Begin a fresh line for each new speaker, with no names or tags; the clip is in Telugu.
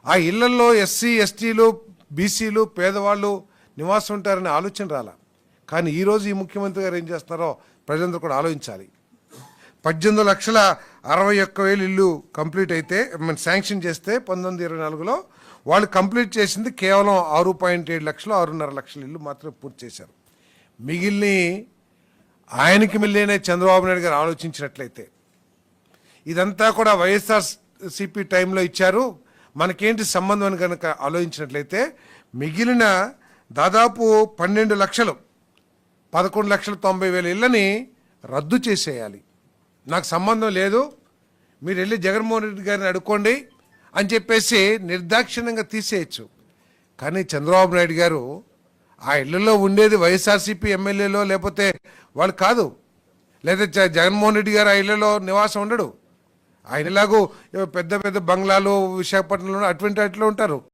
ఆ ఇళ్లలో ఎస్సీ ఎస్టీలు బీసీలు పేదవాళ్ళు నివాసం ఉంటారనే ఆలోచన రాలా. కానీ ఈరోజు ఈ ముఖ్యమంత్రి గారు ఏం చేస్తున్నారో ప్రజలందరూ కూడా ఆలోచించాలి. 18,61,000 ఇల్లు కంప్లీట్ అయితే శాంక్షన్ చేస్తే 1924లో వాళ్ళు కంప్లీట్ చేసింది కేవలం 6.7 లక్షలు 6.5 లక్షల ఇల్లు మాత్రమే పూర్తి చేశారు. మిగిలిన ఆయనకి మిల్లేనే చంద్రబాబు నాయుడు గారు ఆలోచించినట్లయితే ఇదంతా కూడా వైఎస్ఆర్సీపీ టైంలో ఇచ్చారు, మనకేంటి సంబంధం అని కనుక ఆలోచించినట్లయితే మిగిలిన దాదాపు 12 లక్షలు 11,90,000 ఇళ్ళని రద్దు చేసేయాలి. నాకు సంబంధం లేదు, మీరు వెళ్ళి జగన్మోహన్ రెడ్డి గారిని అడుక్కోండి అని చెప్పేసి నిర్దాక్షిణ్యంగా తీసేయచ్చు. కానీ చంద్రబాబు నాయుడు గారు ఆ ఇళ్లలో ఉండేది వైఎస్ఆర్సీపీ ఎమ్మెల్యేలో లేకపోతే వాళ్ళు కాదు, లేదా జగన్మోహన్ రెడ్డి గారు ఆ ఇళ్లలో నివాసం ఉండడు. ఆయన ఇలాగూ పెద్ద పెద్ద బంగ్లాలు విశాఖపట్నంలో అటువంటి వాటిలో ఉంటారు.